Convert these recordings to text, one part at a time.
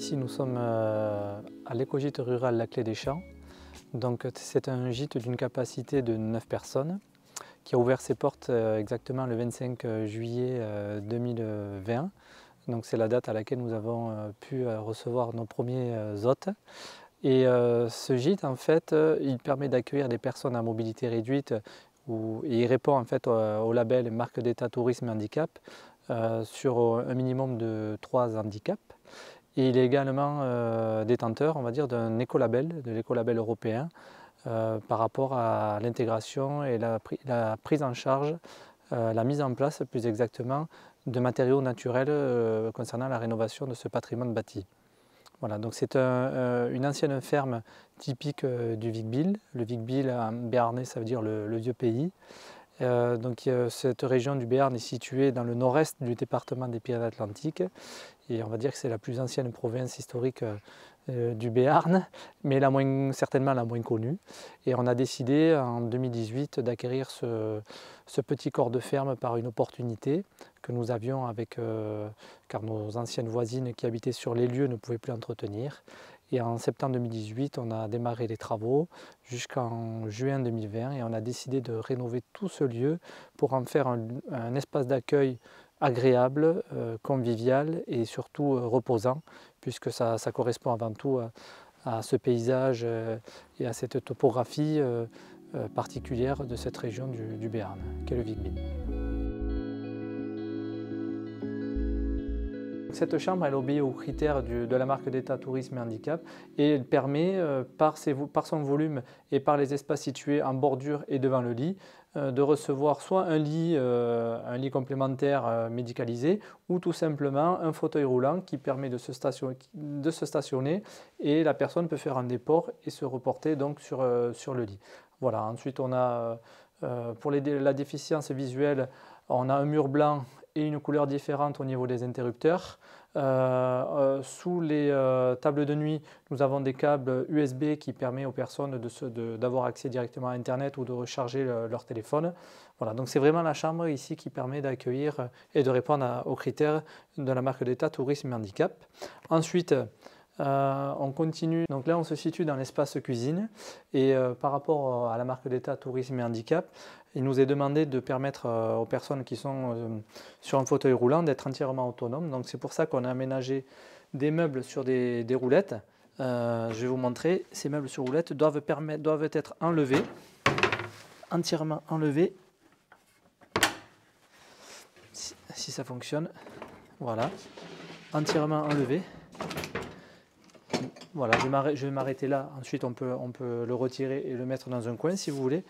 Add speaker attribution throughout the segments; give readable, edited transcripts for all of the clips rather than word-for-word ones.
Speaker 1: ici nous sommes à l'écogîte rural La Clé des Champs. Donc c'est un gîte d'une capacité de 9 personnes qui a ouvert ses portes exactement le 25 juillet 2020. Donc c'est la date à laquelle nous avons pu recevoir nos premiers hôtes. Et ce gîte en fait il permet d'accueillir des personnes à mobilité réduite et il répond en fait au label marque d'État tourisme et handicap sur un minimum de 3 handicaps. Et il est également détenteur, on va dire, d'un écolabel, de l'écolabel européen, par rapport à l'intégration et la prise en charge, la mise en place plus exactement, de matériaux naturels concernant la rénovation de ce patrimoine bâti. Voilà, donc c'est une ancienne ferme typique du Vic-Bilh. Le Vic-Bilh en béarnais, ça veut dire le vieux pays. Cette région du Béarn est située dans le nord-est du département des Pyrénées-Atlantiques et on va dire que c'est la plus ancienne province historique du Béarn, mais certainement la moins connue. Et on a décidé en 2018 d'acquérir ce petit corps de ferme par une opportunité que nous avions car nos anciennes voisines qui habitaient sur les lieux ne pouvaient plus entretenir. Et en septembre 2018, on a démarré les travaux jusqu'en juin 2020 et on a décidé de rénover tout ce lieu pour en faire un espace d'accueil agréable, convivial et surtout reposant, puisque ça correspond avant tout à ce paysage et à cette topographie particulière de cette région du Béarn, qu'est le Vic-Bilh. Cette chambre, elle obéit aux critères de la marque d'État tourisme et handicap et elle permet, par son volume et par les espaces situés en bordure et devant le lit, de recevoir soit un lit complémentaire médicalisé ou tout simplement un fauteuil roulant qui permet de se stationner et la personne peut faire un déport et se reporter donc sur le lit. Voilà. Ensuite, on a, pour la déficience visuelle, on a un mur blanc et une couleur différente au niveau des interrupteurs. Sous les tables de nuit, nous avons des câbles USB qui permettent aux personnes d'avoir accès directement à Internet ou de recharger leur téléphone. Voilà, donc c'est vraiment la chambre ici qui permet d'accueillir et de répondre aux critères de la marque d'État tourisme et handicap. Ensuite, on continue, donc là on se situe dans l'espace cuisine et par rapport à la marque d'État tourisme et handicap, il nous est demandé de permettre aux personnes qui sont sur un fauteuil roulant d'être entièrement autonomes. Donc c'est pour ça qu'on a aménagé des meubles sur des roulettes. Je vais vous montrer, ces meubles sur roulettes doivent être enlevés, entièrement enlevés, si ça fonctionne, voilà, entièrement enlevés. Voilà, je vais m'arrêter là, ensuite on peut le retirer et le mettre dans un coin si vous voulez.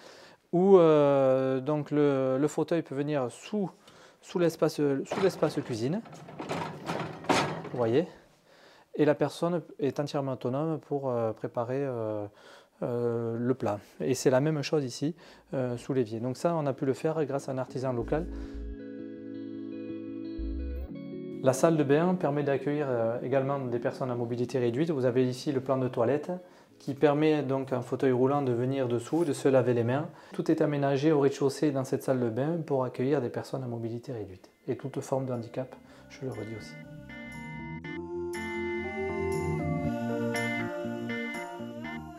Speaker 1: Ou donc le fauteuil peut venir sous l'espace cuisine, vous voyez, et la personne est entièrement autonome pour préparer le plat. Et c'est la même chose ici, sous l'évier. Donc ça, on a pu le faire grâce à un artisan local. La salle de bain permet d'accueillir également des personnes à mobilité réduite. Vous avez ici le plan de toilette qui permet donc à un fauteuil roulant de venir dessous, de se laver les mains. Tout est aménagé au rez-de-chaussée dans cette salle de bain pour accueillir des personnes à mobilité réduite et toute forme de handicap, je le redis aussi.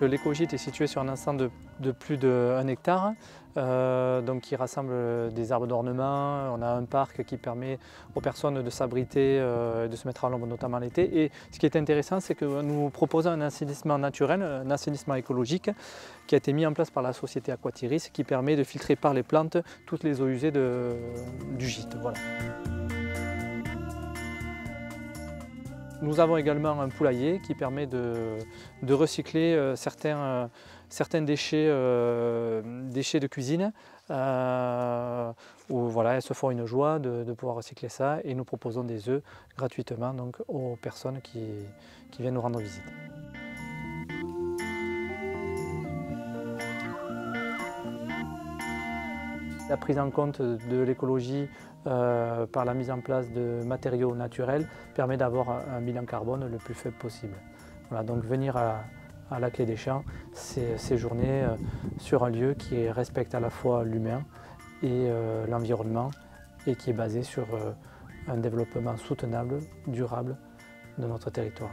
Speaker 1: L'écogîte est situé sur un ensemble de plus d'1 hectare, donc qui rassemble des arbres d'ornement. On a un parc qui permet aux personnes de s'abriter, de se mettre à l'ombre notamment l'été. Et ce qui est intéressant, c'est que nous proposons un assainissement naturel, un assainissement écologique qui a été mis en place par la société Aquatiris, qui permet de filtrer par les plantes toutes les eaux usées du gîte. Voilà. Nous avons également un poulailler qui permet de recycler certains déchets de cuisine. Où voilà, elles se font une joie de pouvoir recycler ça et nous proposons des œufs gratuitement donc, aux personnes qui viennent nous rendre visite. La prise en compte de l'écologie par la mise en place de matériaux naturels permet d'avoir un bilan carbone le plus faible possible. Voilà, donc venir à la Clé des Champs, c'est séjourner sur un lieu qui respecte à la fois l'humain et l'environnement et qui est basé sur un développement soutenable, durable de notre territoire.